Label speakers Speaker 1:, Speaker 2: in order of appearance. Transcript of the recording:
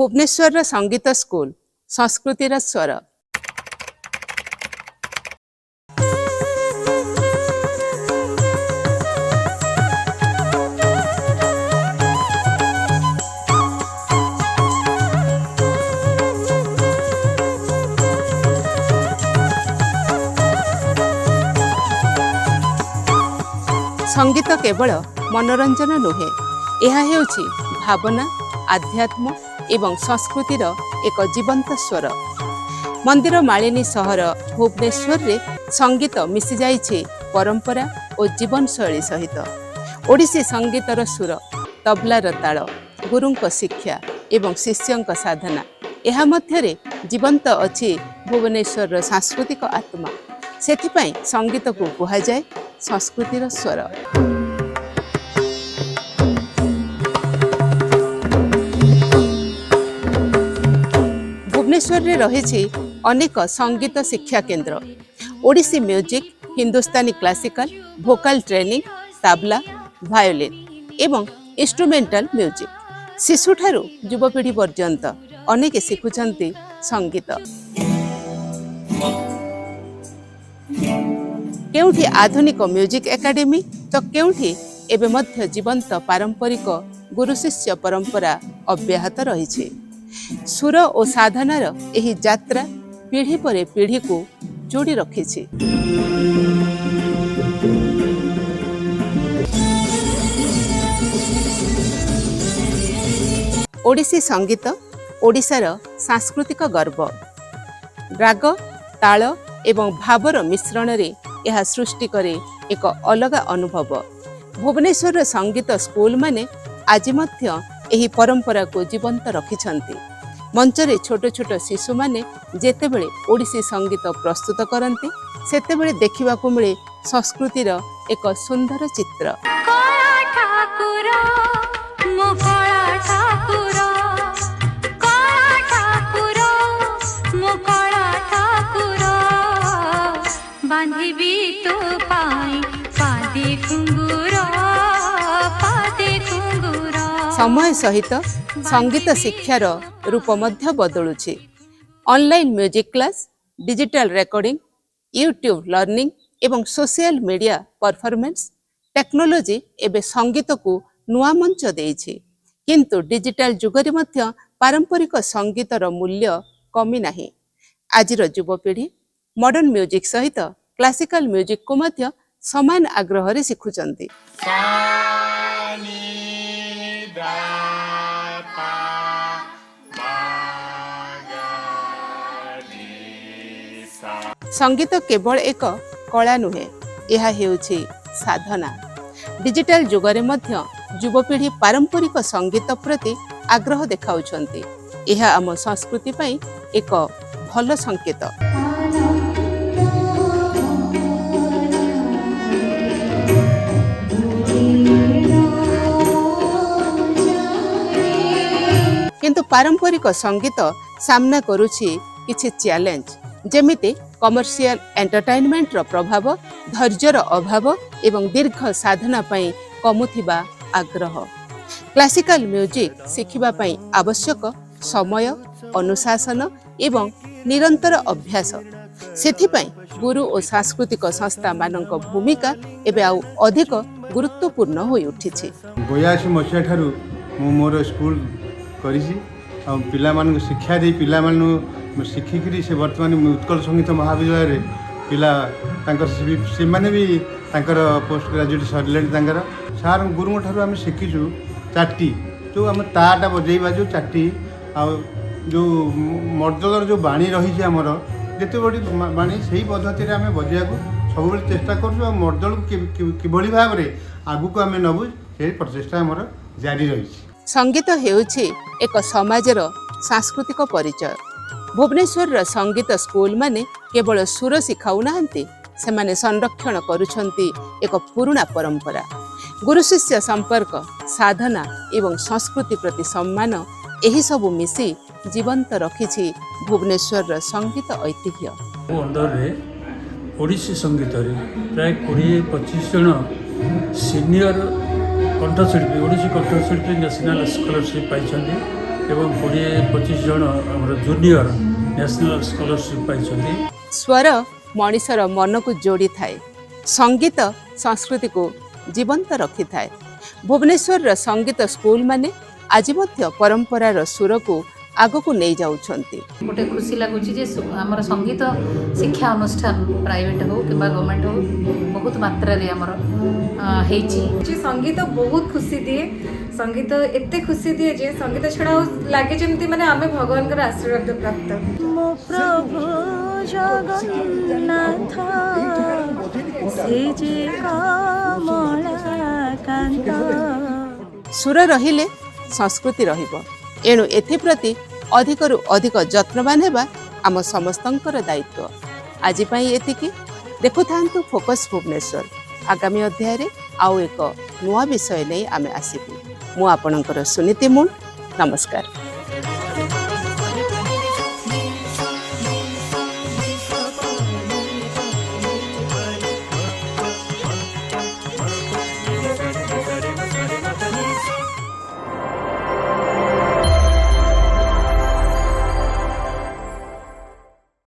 Speaker 1: भुवनेश्वर संगीत स्कूल संस्कृतिर स्वर। संगीत केवल मनोरंजन नुहे, यह हेउछि भावना, आध्यात्म एवं संस्कृतिर एक जीवंत स्वर। मंदिर मालिनी सहर भुवनेश्वर रे संगीत मिसी जाइछि परंपरा और जीवन शैली सहित। ओडिसी संगीतर सुर, तबलार ताल, गुरुंक शिक्षा एवं शिष्यंक साधना यह मध्यरे जीवंत अछि भुवनेश्वर सांस्कृतिक आत्मा। सेथिपाई संगीत को कुहा जाए संस्कृतिर स्वर। भुवनेश्वर रे रहिछि अनेक संगीत शिक्षा केंद्र। ओडिसी म्यूजिक, हिंदुस्तानी classical, Bhokaal training, tabla, violin एवं इंस्ट्रूमेंटल म्यूजिक। शिशुठारु युवपीढ़ी पर्यंत अनेक शिखुचंती संगीत। केउठी आधुनिक म्यूजिक एकेडमी तो केउठी एबे मध्य जीवंत पारंपरिक गुरु शिष्य परंपरा अब्याहत रहिछि। सुर और साधनार एही यात्रा पीढ़ी पर पीढ़ी को जोड़ी रखिछि। ओडिसी संगीत ओडिशार सांस्कृतिक गर्व। राग, ताल एवं भावर मिश्रण रे यह सृष्टि करे एक अलग अनुभव। भुवनेश्वर संगीत स्कूल माने आज मध्य एही परंपरा को जीवंत रखिछंती। मंचरे छोट छोट शिशु माने जेतेबेले ओडिसी संगीत प्रस्तुत करंती सेतेबेले देखिबाकू मिले संस्कृतिर एक सुंदर चित्र। समय सहित संगीत शिक्षार रूप मध्य बदलुछि। Online music class, digital recording, YouTube learning एवं सोशल मीडिया परफॉर्मेंस टेक्नोलोजी एबे संगीत को नुआ मंच देइछि। किंतु डिजिटल जुगरे मध्य पारंपरिक संगीतर मूल्य कमी नाही। आजिर युवपीढ़ी मॉडर्न म्यूजिक सहित क्लासिकल म्यूजिक को मध्य समान आग्रह रे शिखुचंती। संगीत केवल एक कला नुहे, यह हेउछि साधना। डिजिटल जुगरे मध्य युवपीढ़ी पारंपरिक संगीत प्रति आग्रह देखाउछंती। यह आम संस्कृति पई एक भल संकेत। किंतु पारंपरिक संगीत सामना करुछि किछि चैलेंज, जेमिति कमर्शियल एंटरटेनमेंट रो प्रभाव, धैर्यर अभाव एवं दीर्घ साधना पई कमुथिबा आग्रह। क्लासिकल म्यूजिक शिखिबा पई आवश्यक समय, अनुशासन एवं निरंतर अभ्यास। सेथिपई गुरु और सांस्कृतिक संस्था मानक भूमिका एबे आउ अधिक गुरुत्वपूर्ण होई उठिछि।
Speaker 2: 82 मसिया ठारू मो मोर स्कूल करिछि आ पिला मान शिक्षा दे पिला मान शिखिकी से वर्तमान उत्कल संगीत महाविद्यालय रे पिला से माने भी पोस्ट ग्रेजुएट सरले सार गुरु ठार आम शिखीचु चाटी जो आम ताटा बजेबा जो चाटी आ जो मर्दलर जो बाणी रही आमर जिते बड़ी बाणी से पद्धति आम बजेबा सब चेष्टा कर मर्दल किभली भाव में आगू आम नबू से प्रचेषा आमर जारी रही।
Speaker 1: संगीत हेउछि एक समाजर सांस्कृतिक परिचय। भुवनेश्वर संगीत स्कूल माने केवल सुर शिखाऊ नाहंती, सेमाने संरक्षण करुछंती एक पुराना परंपरा। गुरु शिष्य संपर्क, साधना एवं संस्कृति प्रति सम्मान एही सबु मिसी जीवंत रखिछि भुवनेश्वर संगीत ऐतिह्य।
Speaker 3: अंदर ओडिसी संगीत प्राय 20-25 जन सीनियर कंठशिल्पी ओडिसी कंठशिल्पी नेशनल स्कॉलरशिप पाई ଏବଂ 20-25 ଜଣ ଆମର ଜୁନିୟର ନ୍ୟାସନାଲ୍ ସ୍କଲାରସିପ୍ ପାଇଛନ୍ତି।
Speaker 1: ସ୍ୱର ମଣିଷର ମନକୁ ଯୋଡ଼ିଥାଏ, ସଙ୍ଗୀତ ସଂସ୍କୃତିକୁ ଜୀବନ୍ତ ରଖିଥାଏ। ଭୁବନେଶ୍ୱରର ସଙ୍ଗୀତ ସ୍କୁଲମାନେ ଆଜି ମଧ୍ୟ ପରମ୍ପରାର ସୁରକୁ ଆଗକୁ ନେଇ ଯାଉଛନ୍ତି।
Speaker 4: गोटे खुशी लगुच आमर संगीत शिक्षा अनुष्ठान प्राइवेट हो कि गवर्नमेंट हो बहुत मात्रा रे आमर
Speaker 5: संगीत बहुत खुशी दिए। संगीत एते खुशी दिए जे संगीत छड़ा लगे जमती माने आमे भगवान का आशीर्वाद प्राप्त।
Speaker 6: मो प्रभु जगन्नाथ से जे कमलाकांत।
Speaker 1: सुर रहिले संस्कृति रहिबो, एणु एथिप्रति अधिकरु अधिक यत्नवान हेबा आम समस्तंकर दायित्व। आज पई एतिकी देखुथांतु फोकस भुवनेश्वर। आगामी अध्याय रे आउ एक नुआ विषय नै आमे आसीबु। मु आपणकर सुनीति मुन। नमस्कार।